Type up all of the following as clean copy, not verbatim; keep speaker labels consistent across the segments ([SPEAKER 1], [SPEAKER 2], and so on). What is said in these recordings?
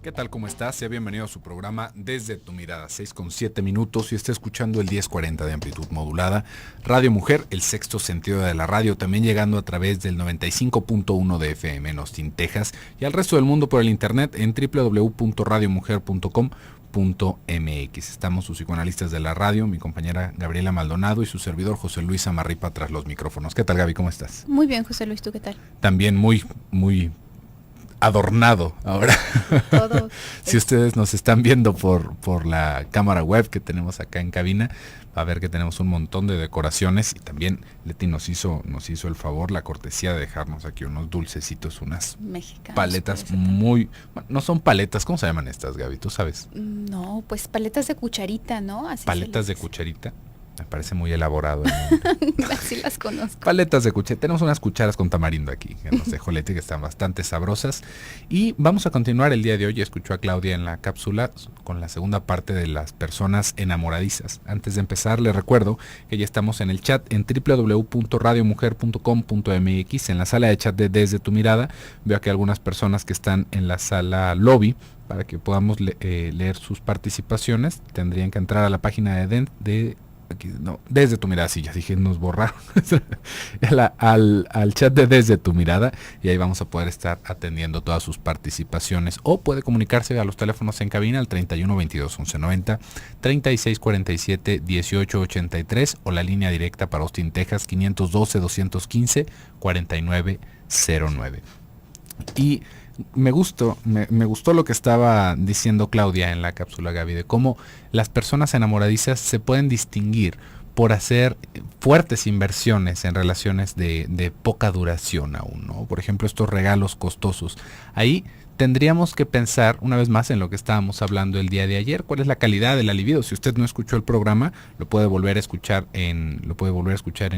[SPEAKER 1] ¿Qué tal? ¿Cómo estás? Sea bienvenido a su programa Desde tu Mirada, 6:07 y está escuchando el 1040 de amplitud modulada. Radio Mujer, el sexto sentido de la radio, también llegando a través del 95.1 de FM en Austin, Texas, y al resto del mundo por el internet en www.radiomujer.com.mx. Estamos sus psicoanalistas de la radio, mi compañera Gabriela Maldonado y su servidor José Luis Amarripa tras los micrófonos. ¿Qué tal, Gaby? ¿Cómo estás?
[SPEAKER 2] Muy bien, José Luis, ¿tú qué tal?
[SPEAKER 1] También muy adornado ahora.
[SPEAKER 2] Todo.
[SPEAKER 1] Si ustedes nos están viendo por la cámara web que tenemos acá en cabina, va a ver que tenemos un montón de decoraciones, y también Leti nos hizo el favor, la cortesía de dejarnos aquí unos dulcecitos, unas
[SPEAKER 2] Mexicanos,
[SPEAKER 1] paletas muy... No son paletas, ¿cómo se llaman estas, Gaby? ¿Tú sabes?
[SPEAKER 2] No, pues paletas de cucharita, ¿no? Así
[SPEAKER 1] Paletas de cucharita. Me parece muy elaborado.
[SPEAKER 2] Así las conozco.
[SPEAKER 1] Paletas de cuchara. Tenemos unas cucharas con tamarindo aquí, que nos dejó Leti, que están bastante sabrosas. Y vamos a continuar el día de hoy. Ya escuchó a Claudia en la cápsula con la segunda parte de las personas enamoradizas. Antes de empezar, les recuerdo que ya estamos en el chat en www.radiomujer.com.mx, en la sala de chat de Desde tu Mirada. Veo que algunas personas que están en la sala lobby, para que podamos leer sus participaciones, tendrían que entrar a la página aquí, no, Desde tu Mirada, sí, ya dije, nos borraron al chat de Desde tu Mirada, y ahí vamos a poder estar atendiendo todas sus participaciones, o puede comunicarse a los teléfonos en cabina al 31 22 11 90, 36 47 18 83, o la línea directa para Austin, Texas, 512 215 49 09. Y me gustó lo que estaba diciendo Claudia en la cápsula, Gaby, de cómo las personas enamoradizas se pueden distinguir por hacer fuertes inversiones en relaciones de poca duración aún, ¿no? Por ejemplo, estos regalos costosos. Ahí tendríamos que pensar una vez más en lo que estábamos hablando el día de ayer. ¿Cuál es la calidad de la libido? Si usted no escuchó el programa, lo puede volver a escuchar en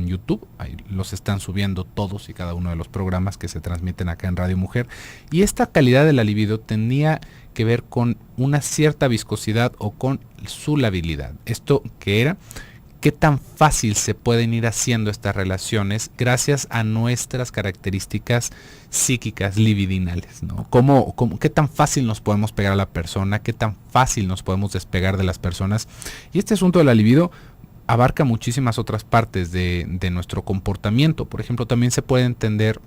[SPEAKER 1] YouTube. Ahí los están subiendo todos y cada uno de los programas que se transmiten acá en Radio Mujer. Y esta calidad de la libido tenía que ver con una cierta viscosidad o con su labilidad. ¿Esto qué era? ¿Qué tan fácil se pueden ir haciendo estas relaciones gracias a nuestras características psíquicas libidinales, ¿no? ¿Qué tan fácil nos podemos pegar a la persona? ¿Qué tan fácil nos podemos despegar de las personas? Y este asunto de la libido abarca muchísimas otras partes de nuestro comportamiento. Por ejemplo, también se puede entender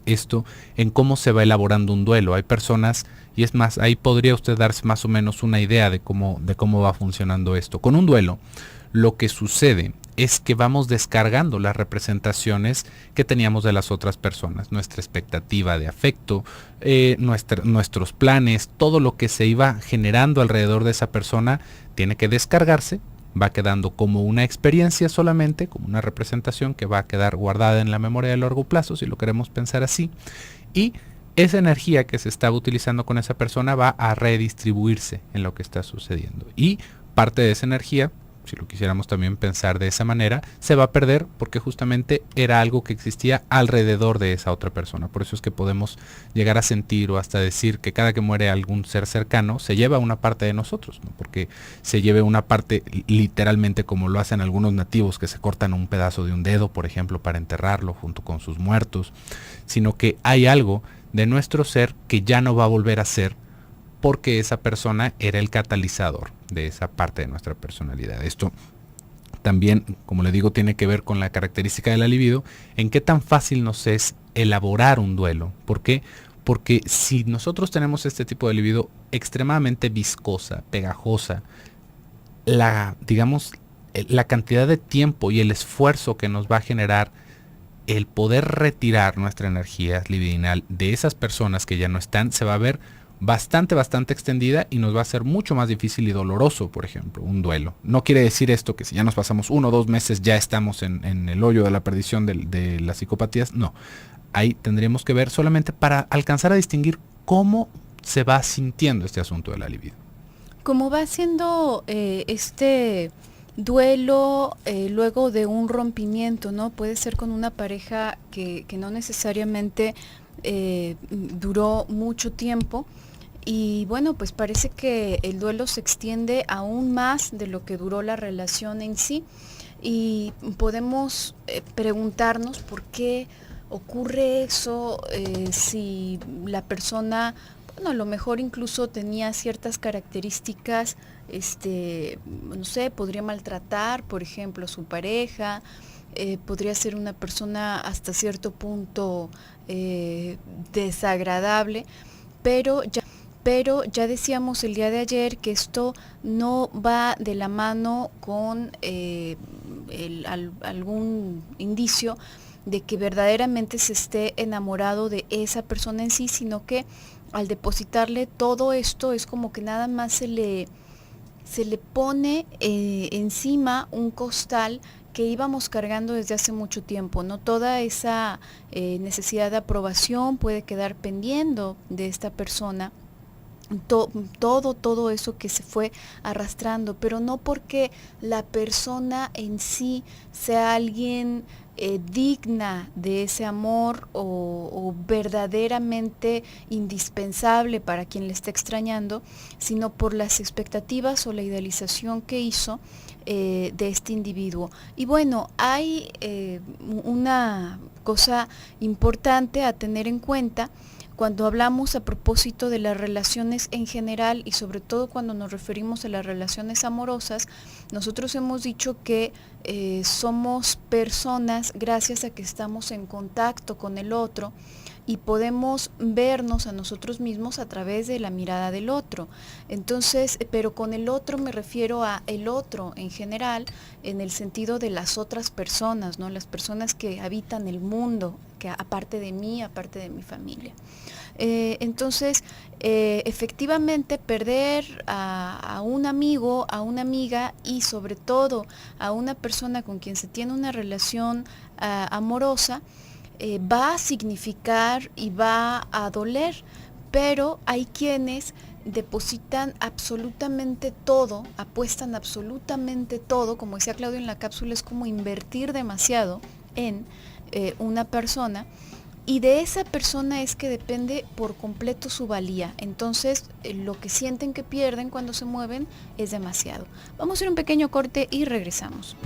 [SPEAKER 1] esto en cómo se va elaborando un duelo. Hay personas, y es más, ahí podría usted darse más o menos una idea de cómo va funcionando esto. Con un duelo, lo que sucede es que vamos descargando las representaciones que teníamos de las otras personas, nuestra expectativa de afecto, nuestros planes, todo lo que se iba generando alrededor de esa persona tiene que descargarse, va quedando como una experiencia solamente, como una representación que va a quedar guardada en la memoria de largo plazo, si lo queremos pensar así, y esa energía que se estaba utilizando con esa persona va a redistribuirse en lo que está sucediendo, y parte de esa energía, si lo quisiéramos también pensar de esa manera, se va a perder porque justamente era algo que existía alrededor de esa otra persona. Por eso es que podemos llegar a sentir o hasta decir que cada que muere algún ser cercano se lleva una parte de nosotros, ¿no? Porque se lleve una parte literalmente, como lo hacen algunos nativos que se cortan un pedazo de un dedo, por ejemplo, para enterrarlo junto con sus muertos, sino que hay algo de nuestro ser que ya no va a volver a ser, porque esa persona era el catalizador de esa parte de nuestra personalidad. Esto también, como le digo, tiene que ver con la característica de la libido, en qué tan fácil nos es elaborar un duelo. ¿Por qué? Porque si nosotros tenemos este tipo de libido extremadamente viscosa, pegajosa, la cantidad de tiempo y el esfuerzo que nos va a generar el poder retirar nuestra energía libidinal de esas personas que ya no están, se va a ver bastante extendida, y nos va a ser mucho más difícil y doloroso, por ejemplo, un duelo. No quiere decir esto que si ya nos pasamos 1 o 2 meses ya estamos en el hoyo de la perdición de las psicopatías. No, ahí tendríamos que ver solamente para alcanzar a distinguir cómo se va sintiendo este asunto de la libido.
[SPEAKER 2] ¿Cómo va siendo este duelo luego de un rompimiento, ¿no? Puede ser con una pareja que no necesariamente duró mucho tiempo, y bueno, pues parece que el duelo se extiende aún más de lo que duró la relación en sí, y podemos preguntarnos por qué ocurre eso, si la persona bueno, a lo mejor incluso tenía ciertas características, no sé, podría maltratar, por ejemplo, a su pareja, podría ser una persona hasta cierto punto desagradable, pero ya decíamos el día de ayer que esto no va de la mano con algún indicio de que verdaderamente se esté enamorado de esa persona en sí, sino que al depositarle todo esto es como que nada más se le pone encima un costal que íbamos cargando desde hace mucho tiempo, ¿no? Toda esa necesidad de aprobación puede quedar pendiendo de esta persona, todo eso que se fue arrastrando, pero no porque la persona en sí sea alguien digna de ese amor o verdaderamente indispensable para quien le está extrañando, sino por las expectativas o la idealización que hizo de este individuo. Y bueno, hay una cosa importante a tener en cuenta cuando hablamos a propósito de las relaciones en general y sobre todo cuando nos referimos a las relaciones amorosas. Nosotros hemos dicho que somos personas gracias a que estamos en contacto con el otro y podemos vernos a nosotros mismos a través de la mirada del otro. Entonces, pero con el otro me refiero a el otro en general, en el sentido de las otras personas, ¿no? Las personas que habitan el mundo, que aparte de mí, aparte de mi familia. Entonces, efectivamente, perder a un amigo, a una amiga y sobre todo a una persona con quien se tiene una relación amorosa, va a significar y va a doler, pero hay quienes depositan absolutamente todo, apuestan absolutamente todo, como decía Claudio en la cápsula, es como invertir demasiado en una persona, y de esa persona es que depende por completo su valía. Entonces, lo que sienten que pierden cuando se mueven es demasiado. Vamos a hacer un pequeño corte y regresamos.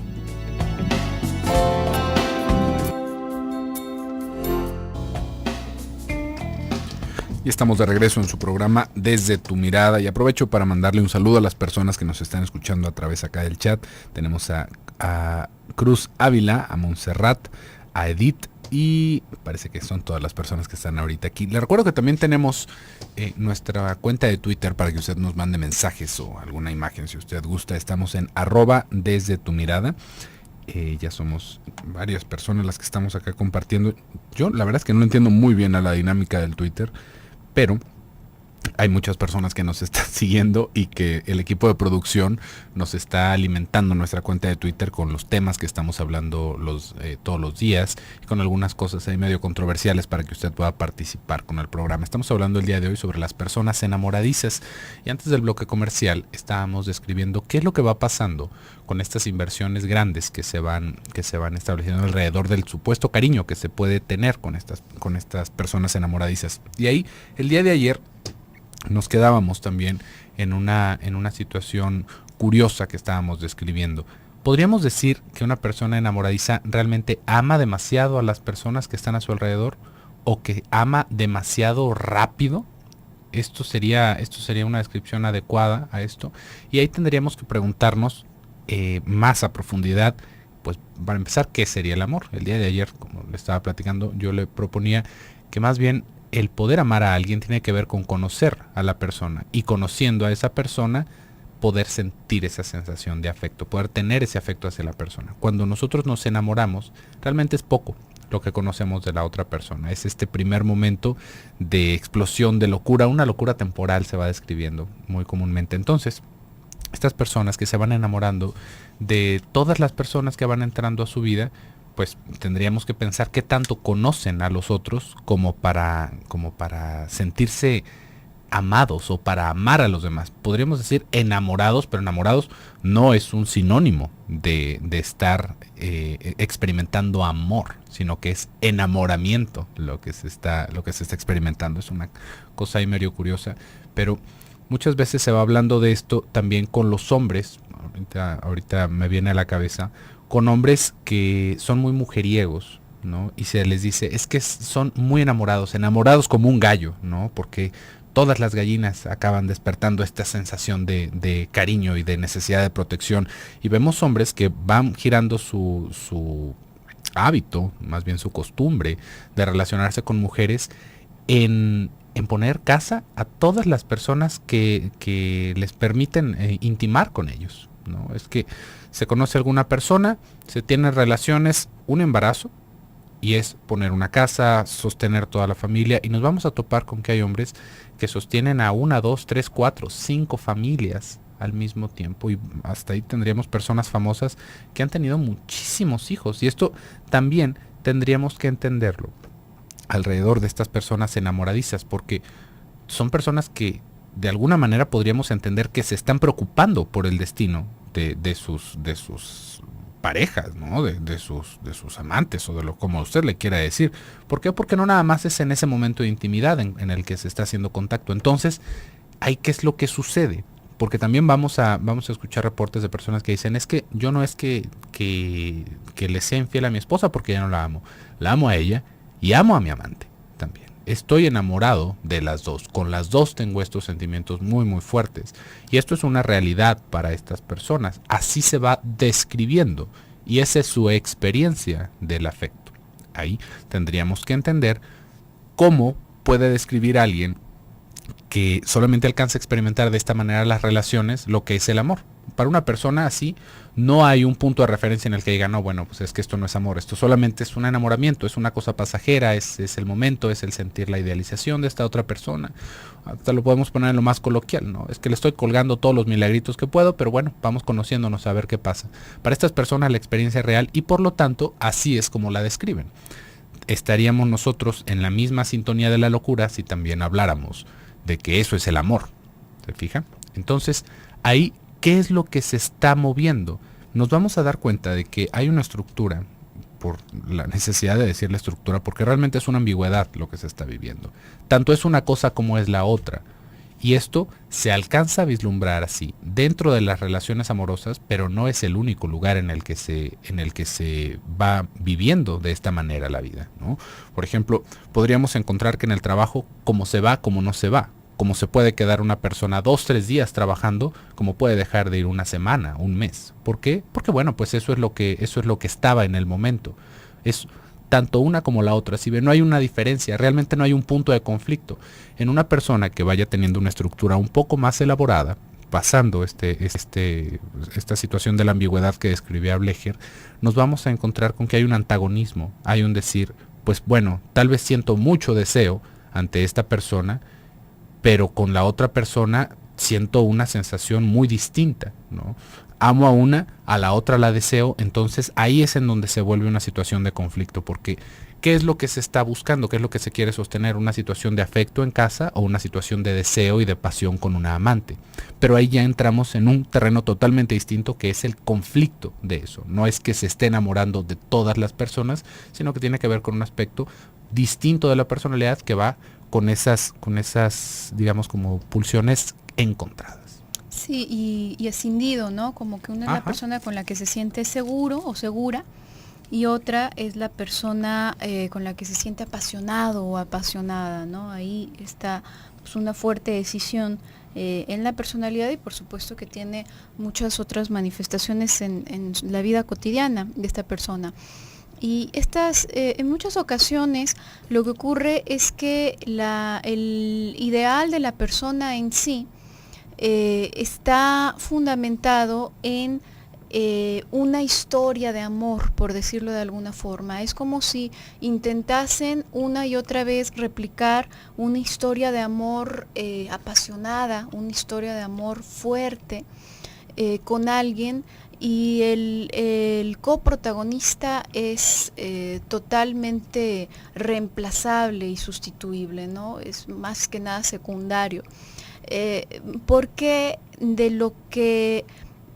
[SPEAKER 1] Y estamos de regreso en su programa Desde tu Mirada, y aprovecho para mandarle un saludo a las personas que nos están escuchando a través acá del chat. Tenemos a Cruz Ávila, a Montserrat, a Edith, y parece que son todas las personas que están ahorita aquí. Le recuerdo que también tenemos nuestra cuenta de Twitter para que usted nos mande mensajes o alguna imagen si usted gusta. Estamos en @desde tu mirada. Ya somos varias personas las que estamos acá compartiendo. Yo la verdad es que no entiendo muy bien a la dinámica del Twitter, pero hay muchas personas que nos están siguiendo y que el equipo de producción nos está alimentando nuestra cuenta de Twitter con los temas que estamos hablando todos los días, y con algunas cosas ahí medio controversiales para que usted pueda participar con el programa. Estamos hablando el día de hoy sobre las personas enamoradizas, y antes del bloque comercial estábamos describiendo qué es lo que va pasando con estas inversiones grandes que se van estableciendo alrededor del supuesto cariño que se puede tener con estas personas enamoradizas. Y ahí el día de ayer nos quedábamos también en una situación curiosa que estábamos describiendo. ¿Podríamos decir que una persona enamoradiza realmente ama demasiado a las personas que están a su alrededor, o que ama demasiado rápido? Esto sería una descripción adecuada a esto, y ahí tendríamos que preguntarnos más a profundidad, pues para empezar, ¿qué sería el amor? El día de ayer, como le estaba platicando, yo le proponía que más bien el poder amar a alguien tiene que ver con conocer a la persona, y conociendo a esa persona poder sentir esa sensación de afecto, poder tener ese afecto hacia la persona. Cuando nosotros nos enamoramos, realmente es poco lo que conocemos de la otra persona. Es este primer momento de explosión, de locura, una locura temporal se va describiendo muy comúnmente. Entonces, estas personas que se van enamorando de todas las personas que van entrando a su vida, pues tendríamos que pensar qué tanto conocen a los otros como para sentirse amados o para amar a los demás. Podríamos decir enamorados, pero enamorados no es un sinónimo de estar experimentando amor, sino que es enamoramiento lo que se está experimentando. Es una cosa ahí medio curiosa, pero muchas veces se va hablando de esto también con los hombres. Ahorita me viene a la cabeza con hombres que son muy mujeriegos, ¿no? Y se les dice, es que son muy enamorados como un gallo, ¿no? Porque todas las gallinas acaban despertando esta sensación de cariño y de necesidad de protección. Y vemos hombres que van girando su hábito, más bien su costumbre de relacionarse con mujeres en poner casa a todas las personas que les permiten intimar con ellos, ¿no? Es que se conoce a alguna persona, se tienen relaciones, un embarazo, y es poner una casa, sostener toda la familia, y nos vamos a topar con que hay hombres que sostienen a 1, 2, 3, 4, 5 familias al mismo tiempo, y hasta ahí tendríamos personas famosas que han tenido muchísimos hijos, y esto también tendríamos que entenderlo alrededor de estas personas enamoradizas, porque son personas que de alguna manera podríamos entender que se están preocupando por el destino de sus parejas, ¿no? De sus amantes, o de lo como usted le quiera decir. ¿Por qué? Porque no nada más es en ese momento de intimidad en el que se está haciendo contacto. Entonces, ¿qué es lo que sucede? Porque también vamos a escuchar reportes de personas que dicen, es que yo no es que le sea infiel a mi esposa porque ya no la amo a ella y amo a mi amante también. Estoy enamorado de las dos, con las dos tengo estos sentimientos muy muy fuertes, y esto es una realidad para estas personas, así se va describiendo, y esa es su experiencia del afecto. Ahí tendríamos que entender cómo puede describir a alguien que solamente alcanza a experimentar de esta manera las relaciones lo que es el amor. Para una persona así no hay un punto de referencia en el que diga, no, bueno, pues es que esto no es amor, esto solamente es un enamoramiento, es una cosa pasajera, es el momento, es el sentir la idealización de esta otra persona. Hasta lo podemos poner en lo más coloquial, ¿no? Es que le estoy colgando todos los milagritos que puedo, pero bueno, vamos conociéndonos a ver qué pasa. Para estas personas la experiencia es real y por lo tanto así es como la describen. Estaríamos nosotros en la misma sintonía de la locura si también habláramos de que eso es el amor. ¿Se fijan? Entonces, ahí, ¿qué es lo que se está moviendo? Nos vamos a dar cuenta de que hay una estructura, por la necesidad de decir la estructura, porque realmente es una ambigüedad lo que se está viviendo. Tanto es una cosa como es la otra. Y esto se alcanza a vislumbrar así dentro de las relaciones amorosas, pero no es el único lugar en el que se va viviendo de esta manera la vida, ¿no? Por ejemplo, podríamos encontrar que en el trabajo, como se va, como no se va, como se puede quedar una persona 2, 3 días trabajando, como puede dejar de ir una semana, un mes. ¿Por qué? Porque bueno, pues eso es lo que estaba en el momento. Es tanto una como la otra. Si ven, no hay una diferencia, realmente no hay un punto de conflicto. En una persona que vaya teniendo una estructura un poco más elaborada, pasando esta situación de la ambigüedad que describía Blecher, nos vamos a encontrar con que hay un antagonismo, hay un decir, pues bueno, tal vez siento mucho deseo ante esta persona, pero con la otra persona siento una sensación muy distinta, ¿no? Amo a la otra la deseo, entonces ahí es en donde se vuelve una situación de conflicto, porque ¿qué es lo que se está buscando? ¿Qué es lo que se quiere sostener? ¿Una situación de afecto en casa o una situación de deseo y de pasión con una amante? Pero ahí ya entramos en un terreno totalmente distinto, que es el conflicto de eso. No es que se esté enamorando de todas las personas, sino que tiene que ver con un aspecto distinto de la personalidad que va con esas, digamos, como pulsiones encontradas.
[SPEAKER 2] Sí, y escindido, ¿no? Como que una es la persona con la que se siente seguro o segura, y otra es la persona con la que se siente apasionado o apasionada, ¿no? Ahí está pues una fuerte decisión en la personalidad, y por supuesto que tiene muchas otras manifestaciones en la vida cotidiana de esta persona. Y en muchas ocasiones lo que ocurre es que el ideal de la persona en sí está fundamentado en una historia de amor, por decirlo de alguna forma. Es como si intentasen una y otra vez replicar una historia de amor apasionada, una historia de amor fuerte con alguien, y el coprotagonista es totalmente reemplazable y sustituible, ¿no? Es más que nada secundario. Porque de lo que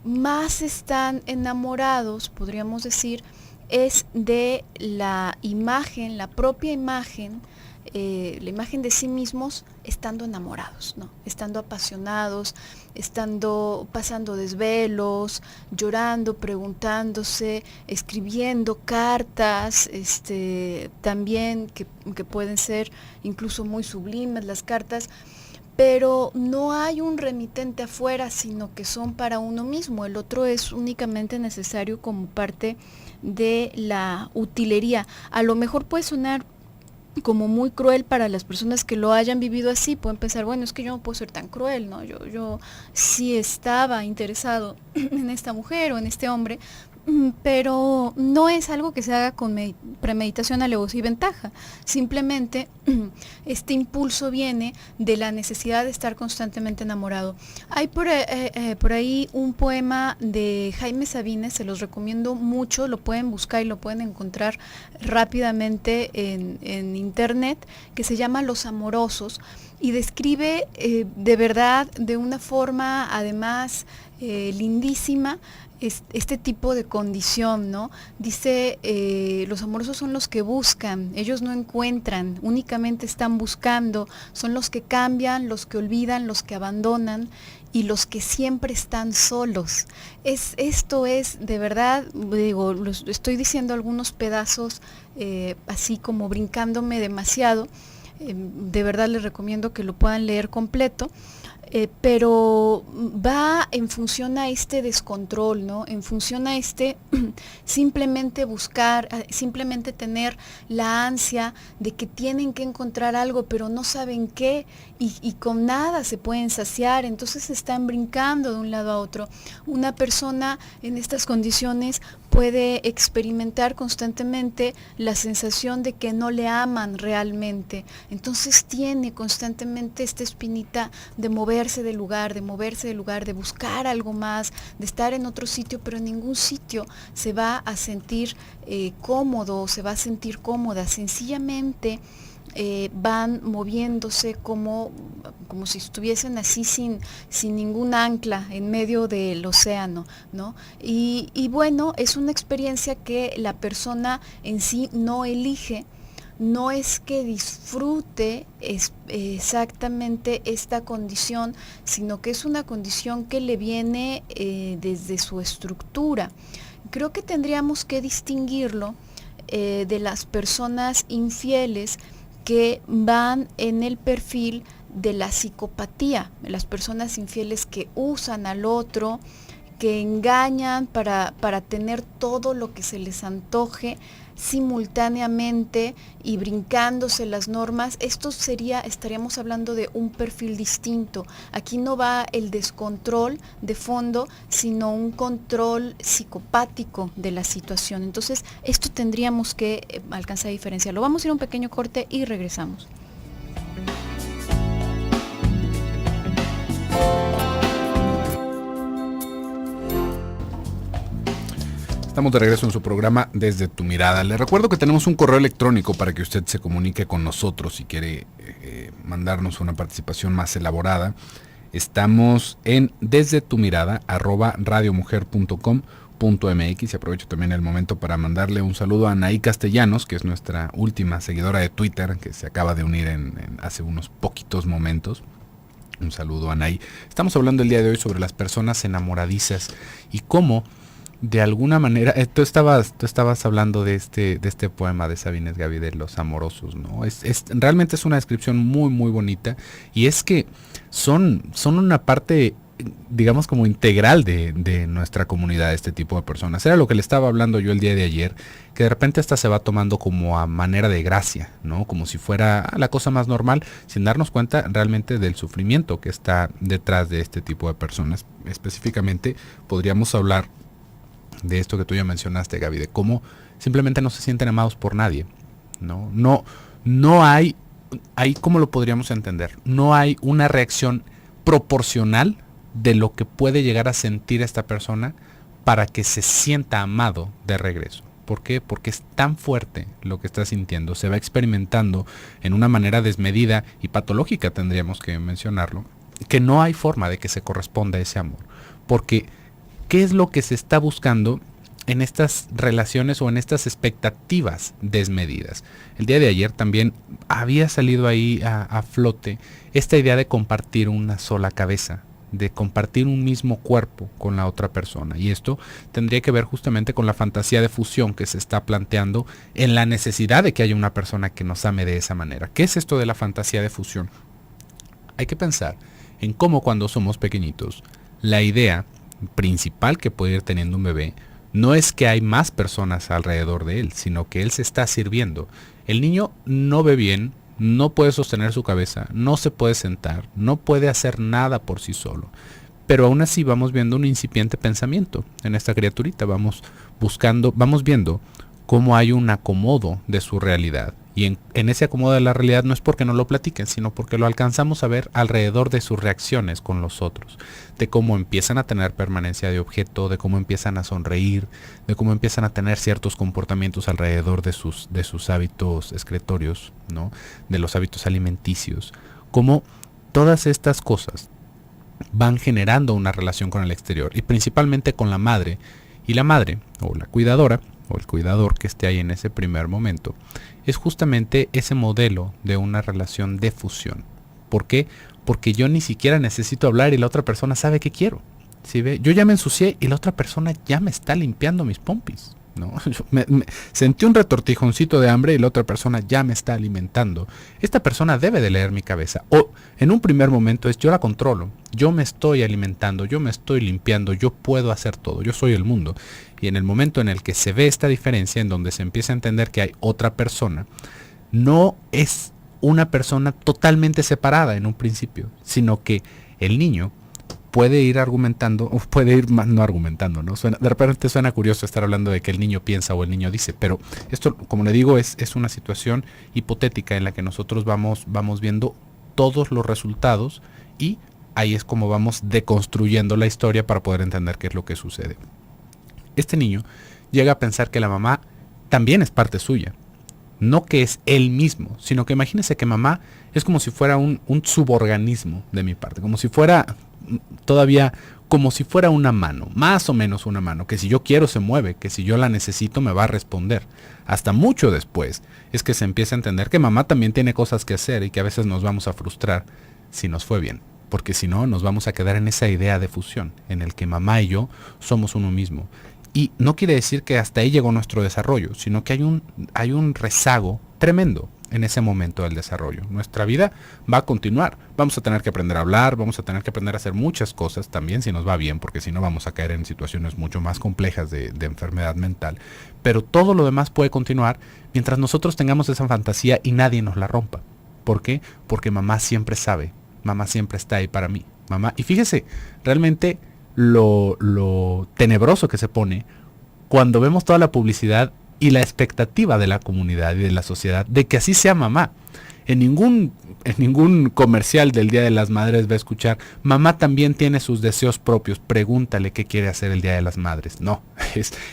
[SPEAKER 2] más están enamorados, podríamos decir, es de la imagen, la propia imagen, la imagen de sí mismos estando enamorados, ¿no? Estando apasionados, pasando desvelos, llorando, preguntándose, escribiendo cartas, también que pueden ser incluso muy sublimes las cartas, pero no hay un remitente afuera, sino que son para uno mismo. El otro es únicamente necesario como parte de la utilería. A lo mejor puede sonar como muy cruel para las personas que lo hayan vivido así. Pueden pensar, bueno, es que yo no puedo ser tan cruel, ¿no? Yo sí estaba interesado en esta mujer o en este hombre, pero no es algo que se haga con premeditación, alevosía y ventaja. Simplemente este impulso viene de la necesidad de estar constantemente enamorado. Hay por ahí un poema de Jaime Sabines, se los recomiendo mucho, lo pueden buscar y lo pueden encontrar rápidamente en internet, que se llama Los Amorosos, y describe de verdad, de una forma además lindísima, este tipo de condición, ¿no? Dice, los amorosos son los que buscan, ellos no encuentran, únicamente están buscando, son los que cambian, los que olvidan, los que abandonan y los que siempre están solos. Esto es, de verdad, digo, estoy diciendo algunos pedazos así como brincándome demasiado, de verdad les recomiendo que lo puedan leer completo. Pero va en función a este descontrol, ¿no? En función a este simplemente buscar, simplemente tener la ansia de que tienen que encontrar algo, pero no saben qué, y con nada se pueden saciar, entonces están brincando de un lado a otro. Una persona en estas condiciones puede experimentar constantemente la sensación de que no le aman realmente, entonces tiene constantemente esta espinita de moverse del lugar, de buscar algo más, de estar en otro sitio, pero en ningún sitio se va a sentir cómodo, se va a sentir cómoda, sencillamente van moviéndose como si estuviesen así sin ningún ancla en medio del océano, ¿no? Y bueno, es una experiencia que la persona en sí no elige, no es que disfrute exactamente esta condición, sino que es una condición que le viene desde su estructura. Creo que tendríamos que distinguirlo de las personas infieles que van en el perfil de la psicopatía, las personas infieles que usan al otro, que engañan para tener todo lo que se les antoje simultáneamente y brincándose las normas. Estaríamos hablando de un perfil distinto. Aquí no va el descontrol de fondo, sino un control psicopático de la situación. Entonces, esto tendríamos que alcanzar a diferenciarlo. Vamos a ir a un pequeño corte y regresamos.
[SPEAKER 1] Estamos de regreso en su programa Desde tu Mirada. Le recuerdo que tenemos un correo electrónico para que usted se comunique con nosotros si quiere mandarnos una participación más elaborada. Estamos en desdetumirada@radiomujer.com.mx, y aprovecho también el momento para mandarle un saludo a Anaí Castellanos, que es nuestra última seguidora de Twitter, que se acaba de unir hace unos poquitos momentos. Un saludo a Anaí. Estamos hablando el día de hoy sobre las personas enamoradizas y cómo de alguna manera, tú estabas hablando de este poema de Sabines, Gaby, de Los Amorosos, ¿no? Realmente es una descripción muy, muy bonita, y es que son una parte, digamos, como integral de nuestra comunidad, este tipo de personas. Era lo que le estaba hablando yo el día de ayer, que de repente hasta se va tomando como a manera de gracia, ¿no? Como si fuera la cosa más normal, sin darnos cuenta realmente del sufrimiento que está detrás de este tipo de personas. Específicamente podríamos hablar de esto que tú ya mencionaste, Gaby, de cómo simplemente no se sienten amados por nadie, ¿no? No hay, ¿cómo lo podríamos entender? No hay una reacción proporcional de lo que puede llegar a sentir esta persona para que se sienta amado de regreso. ¿Por qué? Porque es tan fuerte lo que está sintiendo, se va experimentando en una manera desmedida y patológica, tendríamos que mencionarlo, que no hay forma de que se corresponda ese amor. Porque ¿qué es lo que se está buscando en estas relaciones o en estas expectativas desmedidas? El día de ayer también había salido ahí a flote esta idea de compartir una sola cabeza, de compartir un mismo cuerpo con la otra persona. Y esto tendría que ver justamente con la fantasía de fusión que se está planteando en la necesidad de que haya una persona que nos ame de esa manera. ¿Qué es esto de la fantasía de fusión? Hay que pensar en cómo cuando somos pequeñitos, la idea principal que puede ir teniendo un bebé no es que hay más personas alrededor de él, sino que él se está sirviendo. El niño no ve bien, no puede sostener su cabeza, no se puede sentar, no puede hacer nada por sí solo. Pero aún así vamos viendo un incipiente pensamiento en esta criaturita, vamos viendo cómo hay un acomodo de su realidad. Y en ese acomodo de la realidad no es porque no lo platiquen, sino porque lo alcanzamos a ver alrededor de sus reacciones con los otros, de cómo empiezan a tener permanencia de objeto, de cómo empiezan a sonreír, de cómo empiezan a tener ciertos comportamientos alrededor de sus hábitos excretorios, ¿no? De los hábitos alimenticios, cómo todas estas cosas van generando una relación con el exterior y principalmente con la madre. Y la madre, o la cuidadora, o el cuidador que esté ahí en ese primer momento, es justamente ese modelo de una relación de fusión. ¿Por qué? Porque yo ni siquiera necesito hablar y la otra persona sabe qué quiero. ¿Sí ve? Yo ya me ensucié y la otra persona ya me está limpiando mis pompis, ¿no? Yo sentí un retortijoncito de hambre y la otra persona ya me está alimentando. Esta persona debe de leer mi cabeza. O en un primer momento es yo la controlo, yo me estoy alimentando, yo me estoy limpiando, yo puedo hacer todo, yo soy el mundo. Y en el momento en el que se ve esta diferencia, en donde se empieza a entender que hay otra persona, no es una persona totalmente separada en un principio, sino que el niño puede ir argumentando, o puede ir no argumentando, ¿no? De repente suena curioso estar hablando de que el niño piensa o el niño dice, pero esto, como le digo, es una situación hipotética en la que nosotros vamos viendo todos los resultados y ahí es como vamos deconstruyendo la historia para poder entender qué es lo que sucede. Este niño llega a pensar que la mamá también es parte suya, no que es él mismo, sino que imagínese que mamá es como si fuera un suborganismo de mi parte, como si fuera todavía, como si fuera una mano, más o menos una mano, que si yo quiero se mueve, que si yo la necesito me va a responder. Hasta mucho después es que se empieza a entender que mamá también tiene cosas que hacer y que a veces nos vamos a frustrar si nos fue bien, porque si no nos vamos a quedar en esa idea de fusión, en el que mamá y yo somos uno mismo. Y no quiere decir que hasta ahí llegó nuestro desarrollo, sino que hay un rezago tremendo en ese momento del desarrollo. Nuestra vida va a continuar. Vamos a tener que aprender a hablar, vamos a tener que aprender a hacer muchas cosas también si nos va bien, porque si no vamos a caer en situaciones mucho más complejas de enfermedad mental. Pero todo lo demás puede continuar mientras nosotros tengamos esa fantasía y nadie nos la rompa. ¿Por qué? Porque mamá siempre sabe, mamá siempre está ahí para mí. Mamá, y fíjese, realmente lo tenebroso que se pone cuando vemos toda la publicidad y la expectativa de la comunidad y de la sociedad de que así sea mamá. En ningún comercial del Día de las Madres va a escuchar, mamá también tiene sus deseos propios, pregúntale qué quiere hacer el Día de las Madres. No,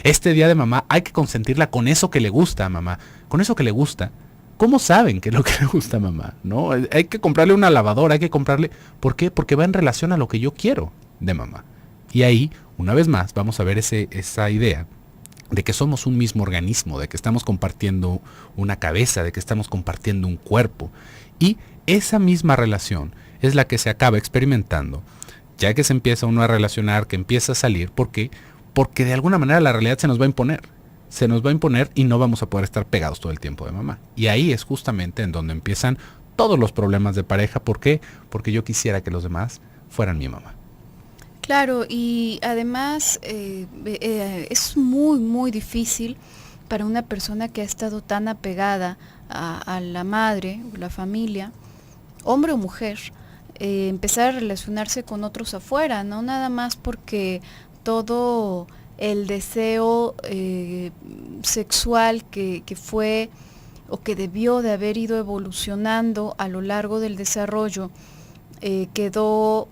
[SPEAKER 1] este día de mamá hay que consentirla con eso que le gusta a mamá, con eso que le gusta. ¿Cómo saben qué es lo que le gusta a mamá? ¿No? Hay que comprarle una lavadora, hay que comprarle... ¿Por qué? Porque va en relación a lo que yo quiero de mamá. Y ahí, una vez más, vamos a ver esa idea de que somos un mismo organismo, de que estamos compartiendo una cabeza, de que estamos compartiendo un cuerpo. Y esa misma relación es la que se acaba experimentando, ya que se empieza uno a relacionar, que empieza a salir. ¿Por qué? Porque de alguna manera la realidad se nos va a imponer. Se nos va a imponer y no vamos a poder estar pegados todo el tiempo de mamá. Y ahí es justamente en donde empiezan todos los problemas de pareja. ¿Por qué? Porque yo quisiera que los demás fueran mi mamá.
[SPEAKER 2] Claro, y además es muy, muy difícil para una persona que ha estado tan apegada a la madre o la familia, hombre o mujer, empezar a relacionarse con otros afuera, no nada más porque todo el deseo sexual que fue o que debió de haber ido evolucionando a lo largo del desarrollo quedó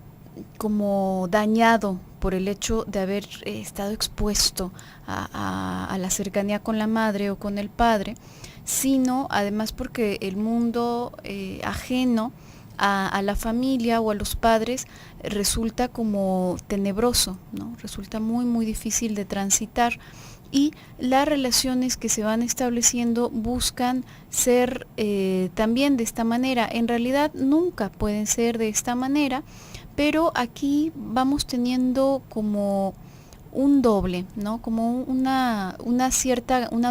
[SPEAKER 2] como dañado por el hecho de haber estado expuesto a la cercanía con la madre o con el padre, sino además porque el mundo ajeno a la familia o a los padres resulta como tenebroso, ¿no? Resulta muy, muy difícil de transitar. Y las relaciones que se van estableciendo buscan ser también de esta manera. En realidad nunca pueden ser de esta manera, pero aquí vamos teniendo como un doble, ¿no? Como una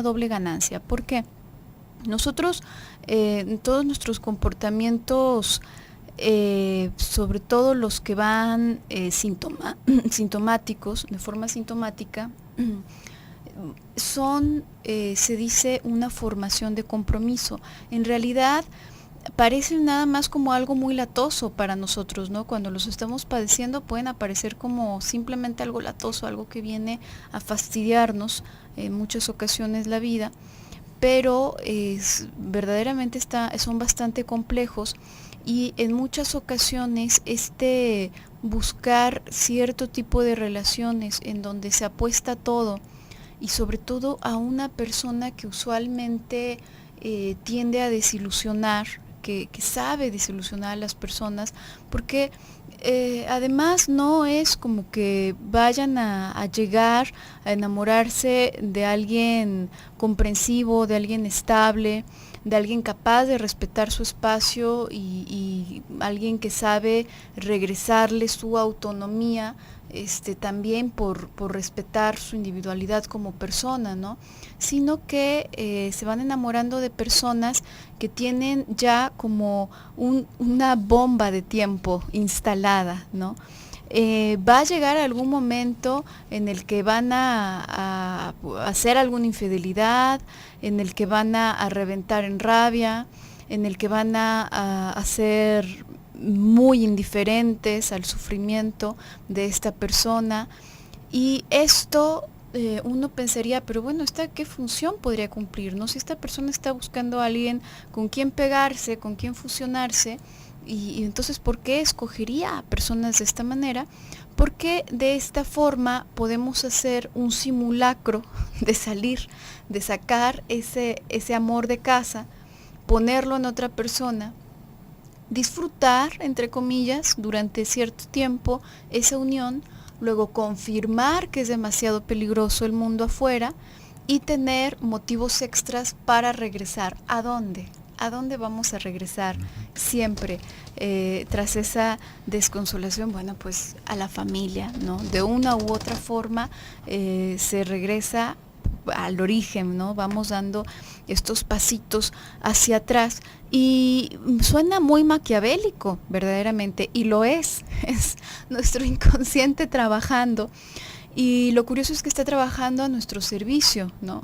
[SPEAKER 2] doble ganancia. ¿Por qué? Nosotros, todos nuestros comportamientos sobre todo los que van sintomáticos, de forma sintomática, son, se dice, una formación de compromiso. En realidad parecen nada más como algo muy latoso para nosotros, ¿no? Cuando los estamos padeciendo pueden aparecer como simplemente algo latoso, algo que viene a fastidiarnos en muchas ocasiones la vida, pero verdaderamente son bastante complejos, y en muchas ocasiones buscar cierto tipo de relaciones en donde se apuesta todo, y sobre todo a una persona que usualmente tiende a desilusionar, que sabe desilusionar a las personas, porque además no es como que vayan a llegar a enamorarse de alguien comprensivo, de alguien estable, de alguien capaz de respetar su espacio y alguien que sabe regresarle su autonomía, también por respetar su individualidad como persona, ¿no? Sino que se van enamorando de personas que tienen ya como una bomba de tiempo instalada, ¿no? Va a llegar algún momento en el que van a hacer alguna infidelidad, en el que van a reventar en rabia, en el que van a ser muy indiferentes al sufrimiento de esta persona, y esto uno pensaría, pero bueno, ¿qué función podría cumplir, no? Si esta persona está buscando a alguien con quien pegarse, con quien fusionarse, y entonces ¿por qué escogería a personas de esta manera? Porque de esta forma podemos hacer un simulacro de salir, de sacar ese amor de casa, ponerlo en otra persona, disfrutar, entre comillas, durante cierto tiempo esa unión, luego confirmar que es demasiado peligroso el mundo afuera y tener motivos extras para regresar. ¿A dónde? ¿A dónde vamos a regresar siempre tras esa desconsolación? Bueno, pues a la familia, ¿no? De una u otra forma se regresa al origen, ¿no? Vamos dando estos pasitos hacia atrás, y suena muy maquiavélico, verdaderamente, y lo es nuestro inconsciente trabajando. Y lo curioso es que está trabajando a nuestro servicio, ¿no?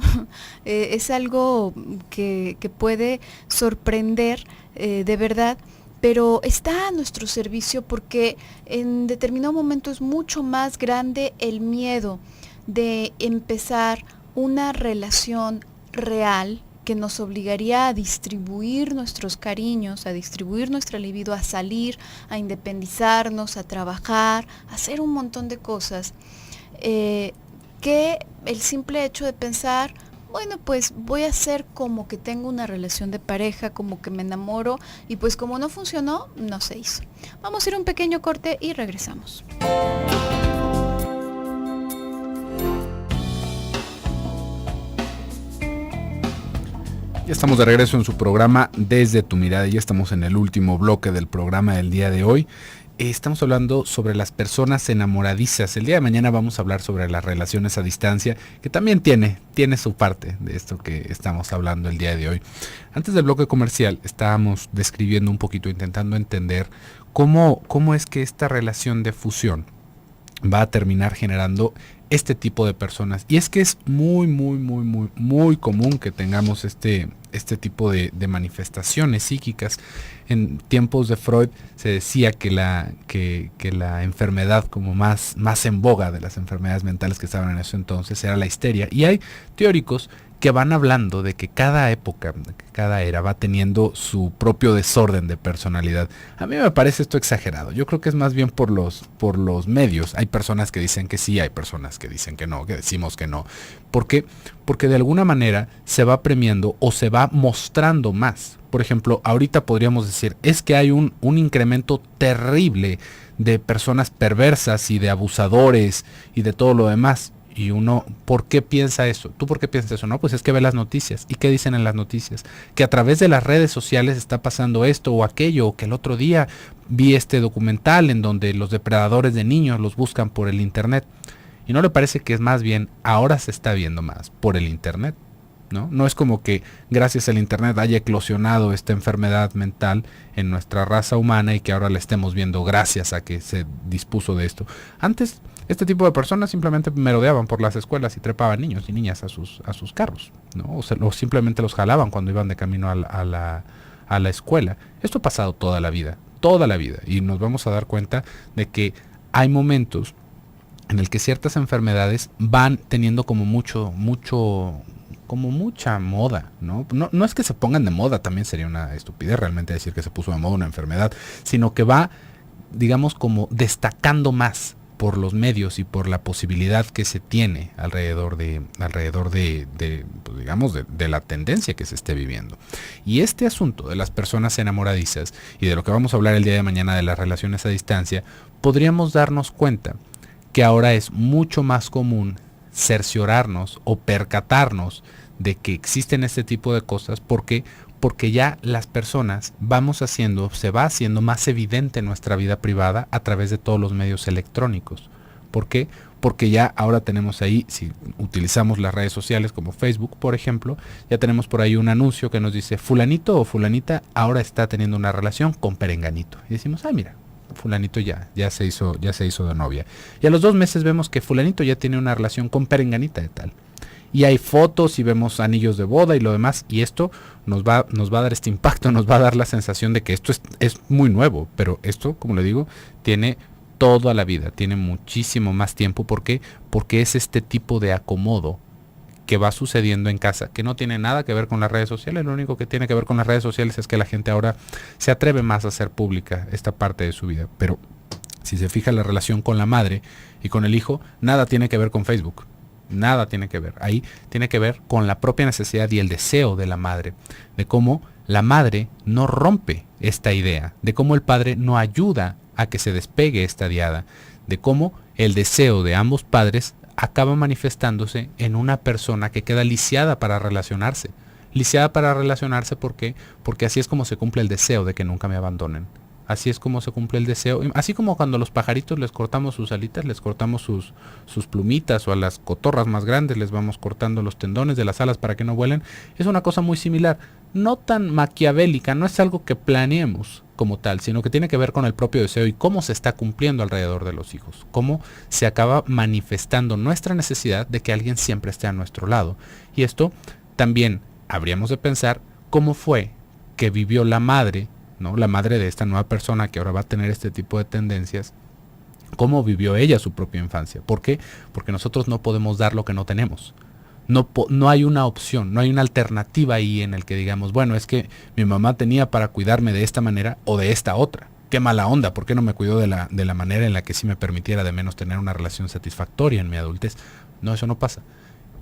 [SPEAKER 2] Es algo que puede sorprender de verdad, pero está a nuestro servicio porque en determinado momento es mucho más grande el miedo de empezar una relación real que nos obligaría a distribuir nuestros cariños, a distribuir nuestra libido, a salir, a independizarnos, a trabajar, a hacer un montón de cosas. Que el simple hecho de pensar, bueno, pues voy a hacer como que tengo una relación de pareja, como que me enamoro, y pues como no funcionó, no se hizo. Vamos a ir a un pequeño corte y regresamos.
[SPEAKER 1] Ya estamos de regreso en su programa Desde tu Mirada, ya estamos en el último bloque del programa del día de hoy. Estamos hablando sobre las personas enamoradizas. El día de mañana vamos a hablar sobre las relaciones a distancia, que también tiene su parte de esto que estamos hablando el día de hoy. Antes del bloque comercial estábamos describiendo un poquito, intentando entender cómo es que esta relación de fusión va a terminar generando este tipo de personas. Y es que es muy común que tengamos este tipo de manifestaciones psíquicas. En tiempos de Freud se decía que la enfermedad como más en boga de las enfermedades mentales que estaban en ese entonces era la histeria. Y hay teóricos que van hablando de que cada época, cada era va teniendo su propio desorden de personalidad. A mí me parece esto exagerado. Yo creo que es más bien por los medios. Hay personas que dicen que sí, hay personas que dicen que no, que decimos que no. ¿Por qué? Porque de alguna manera se va premiando o se va mostrando más. Por ejemplo, ahorita podríamos decir, es que hay un incremento terrible de personas perversas y de abusadores y de todo lo demás. Y uno, ¿por qué piensa eso? ¿Tú por qué piensas eso? No, pues es que ve las noticias. ¿Y qué dicen en las noticias? Que a través de las redes sociales está pasando esto o aquello, o que el otro día vi este documental en donde los depredadores de niños los buscan por el internet. ¿Y no le parece que es más bien, ahora se está viendo más por el internet? ¿no? No es como que gracias al internet haya eclosionado esta enfermedad mental en nuestra raza humana y que ahora la estemos viendo gracias a que se dispuso de esto. Antes, este tipo de personas simplemente merodeaban por las escuelas y trepaban niños y niñas a sus carros, ¿no? O simplemente los jalaban cuando iban de camino a la escuela. Esto ha pasado toda la vida, y nos vamos a dar cuenta de que hay momentos en el que ciertas enfermedades van teniendo como como mucha moda, ¿no? No es que se pongan de moda, también sería una estupidez realmente decir que se puso de moda una enfermedad, sino que va, digamos, como destacando más por los medios y por la posibilidad que se tiene alrededor de pues, digamos, de la tendencia que se esté viviendo. Y este asunto de las personas enamoradizas y de lo que vamos a hablar el día de mañana de las relaciones a distancia, podríamos darnos cuenta que ahora es mucho más común cerciorarnos o percatarnos de que existen este tipo de cosas porque ya las personas se va haciendo más evidente nuestra vida privada a través de todos los medios electrónicos. ¿Por qué? Porque ya ahora tenemos ahí, si utilizamos las redes sociales como Facebook, por ejemplo, ya tenemos por ahí un anuncio que nos dice fulanito o fulanita ahora está teniendo una relación con perenganito. Y decimos, mira, fulanito ya se hizo de novia. Y a los 2 meses vemos que fulanito ya tiene una relación con perenganita de tal. Y hay fotos y vemos anillos de boda y lo demás, y esto nos va a dar este impacto, nos va a dar la sensación de que esto es muy nuevo, pero esto, como le digo, tiene toda la vida, tiene muchísimo más tiempo. ¿Por qué? Porque es este tipo de acomodo que va sucediendo en casa, que no tiene nada que ver con las redes sociales. Lo único que tiene que ver con las redes sociales es que la gente ahora se atreve más a hacer pública esta parte de su vida. Pero si se fija la relación con la madre y con el hijo, nada tiene que ver con Facebook. Nada tiene que ver. Ahí tiene que ver con la propia necesidad y el deseo de la madre, de cómo la madre no rompe esta idea, de cómo el padre no ayuda a que se despegue esta diada, de cómo el deseo de ambos padres acaba manifestándose en una persona que queda lisiada para relacionarse. Lisiada para relacionarse, ¿por qué? Porque así es como se cumple el deseo de que nunca me abandonen. Así es como se cumple el deseo. Así como cuando a los pajaritos les cortamos sus alitas, les cortamos sus plumitas, o a las cotorras más grandes les vamos cortando los tendones de las alas para que no vuelen. Es una cosa muy similar. No tan maquiavélica, no es algo que planeemos como tal, sino que tiene que ver con el propio deseo y cómo se está cumpliendo alrededor de los hijos. Cómo se acaba manifestando nuestra necesidad de que alguien siempre esté a nuestro lado. Y esto también habríamos de pensar cómo fue que vivió la madre, ¿no? La madre de esta nueva persona que ahora va a tener este tipo de tendencias, cómo vivió ella su propia infancia. ¿Por qué? Porque nosotros no podemos dar lo que no tenemos. No hay una opción, no hay una alternativa ahí en el que digamos, bueno, es que mi mamá tenía para cuidarme de esta manera o de esta otra. Qué mala onda, ¿por qué no me cuidó de la manera en la que sí me permitiera de menos tener una relación satisfactoria en mi adultez? No, eso no pasa.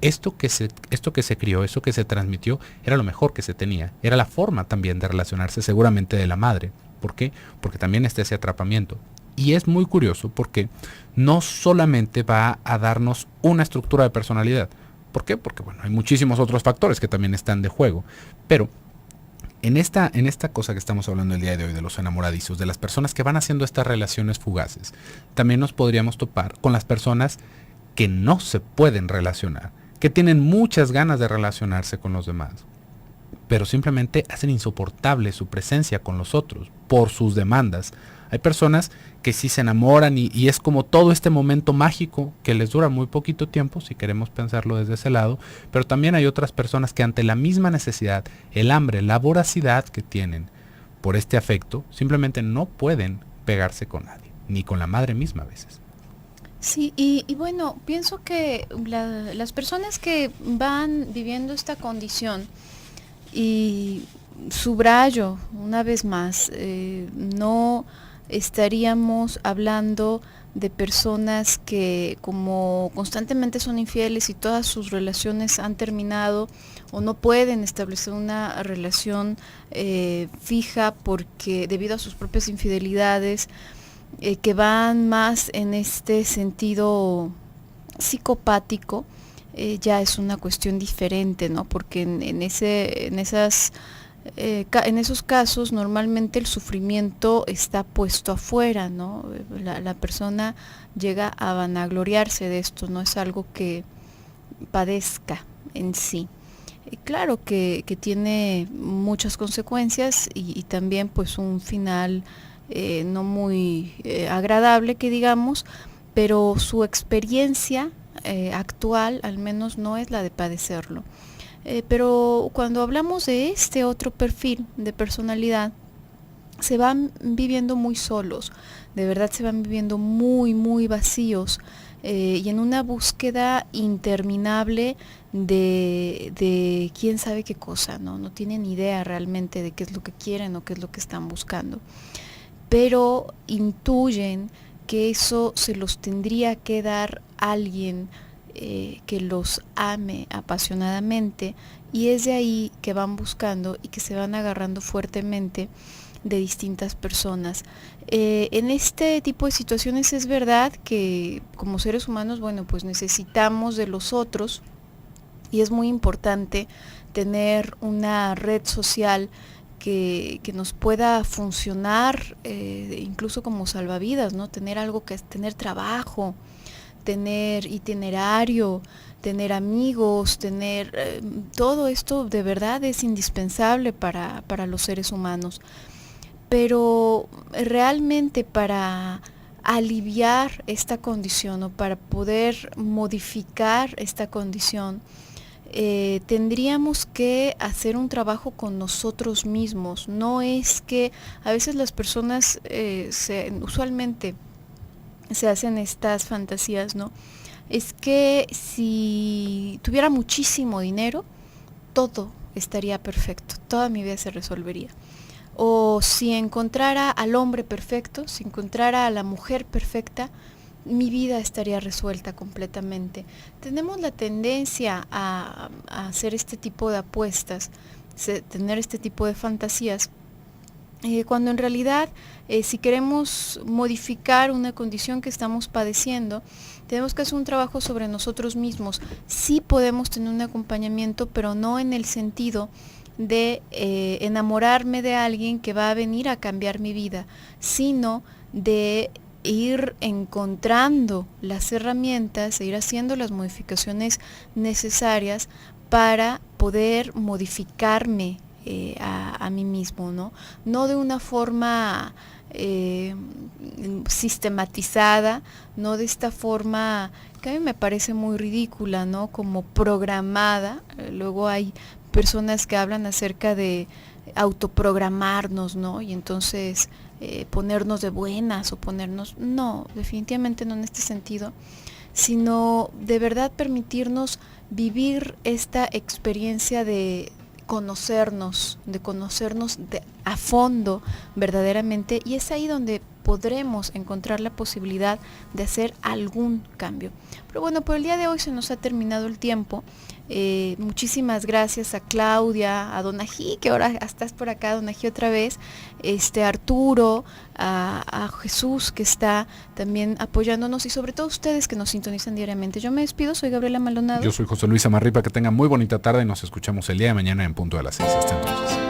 [SPEAKER 1] Esto que se crió, eso que se transmitió, era lo mejor que se tenía. Era la forma también de relacionarse seguramente de la madre. ¿Por qué? Porque también está ese atrapamiento. Y es muy curioso porque no solamente va a darnos una estructura de personalidad. ¿Por qué? Porque bueno, hay muchísimos otros factores que también están de juego. Pero en esta cosa que estamos hablando el día de hoy, de los enamoradizos, de las personas que van haciendo estas relaciones fugaces, también nos podríamos topar con las personas que no se pueden relacionar, que tienen muchas ganas de relacionarse con los demás, pero simplemente hacen insoportable su presencia con los otros por sus demandas. Hay personas que sí se enamoran y es como todo este momento mágico que les dura muy poquito tiempo, si queremos pensarlo desde ese lado, pero también hay otras personas que ante la misma necesidad, el hambre, la voracidad que tienen por este afecto, simplemente no pueden pegarse con nadie, ni con la madre misma a veces.
[SPEAKER 2] Sí, y bueno, pienso que las personas que van viviendo esta condición, y subrayo una vez más, no estaríamos hablando de personas que como constantemente son infieles y todas sus relaciones han terminado o no pueden establecer una relación fija porque debido a sus propias infidelidades, que van más en este sentido psicopático. Ya es una cuestión diferente, ¿no? Porque en esos casos normalmente el sufrimiento está puesto afuera, ¿no? La persona llega a vanagloriarse de esto, no es algo que padezca en sí. Claro que tiene muchas consecuencias y también pues un final no muy agradable que digamos, pero su experiencia actual al menos no es la de padecerlo. Pero cuando hablamos de este otro perfil de personalidad, se van viviendo muy solos, de verdad se van viviendo muy, muy vacíos y en una búsqueda interminable de quién sabe qué cosa, ¿no? No tienen idea realmente de qué es lo que quieren o qué es lo que están buscando, pero intuyen que eso se los tendría que dar alguien que los ame apasionadamente y es de ahí que van buscando y que se van agarrando fuertemente de distintas personas. En este tipo de situaciones es verdad que como seres humanos, bueno, pues necesitamos de los otros y es muy importante tener una red social que nos pueda funcionar incluso como salvavidas, ¿no? Tener algo que es tener trabajo, tener itinerario, tener amigos, tener todo esto de verdad es indispensable para los seres humanos. Pero realmente para aliviar esta condición o para poder modificar esta condición, tendríamos que hacer un trabajo con nosotros mismos. No es que a veces las personas usualmente se hacen estas fantasías, ¿no? Es que si tuviera muchísimo dinero, todo estaría perfecto, toda mi vida se resolvería. O si encontrara al hombre perfecto, si encontrara a la mujer perfecta, mi vida estaría resuelta completamente. Tenemos la tendencia a hacer este tipo de apuestas, tener este tipo de fantasías, cuando en realidad si queremos modificar una condición que estamos padeciendo, tenemos que hacer un trabajo sobre nosotros mismos. Sí podemos tener un acompañamiento, pero no en el sentido de enamorarme de alguien que va a venir a cambiar mi vida, sino de ir encontrando las herramientas e ir haciendo las modificaciones necesarias para poder modificarme a mí mismo, ¿no? No de una forma sistematizada, no de esta forma que a mí me parece muy ridícula, ¿no? Como programada. Luego hay personas que hablan acerca de autoprogramarnos, ¿no? Y entonces ponernos de buenas o ponernos, no, definitivamente no en este sentido, sino de verdad permitirnos vivir esta experiencia de conocernos a fondo verdaderamente, y es ahí donde podremos encontrar la posibilidad de hacer algún cambio. Pero bueno, por el día de hoy se nos ha terminado el tiempo. Muchísimas gracias a Claudia, a Donají, que ahora estás por acá, Donají otra vez, a Arturo, a Jesús, que está también apoyándonos, y sobre todo ustedes que nos sintonizan diariamente. Yo me despido, soy Gabriela Maldonado.
[SPEAKER 1] Yo soy José Luis Amarripa, que tengan muy bonita tarde y nos escuchamos el día de mañana en punto de las 6. Hasta entonces.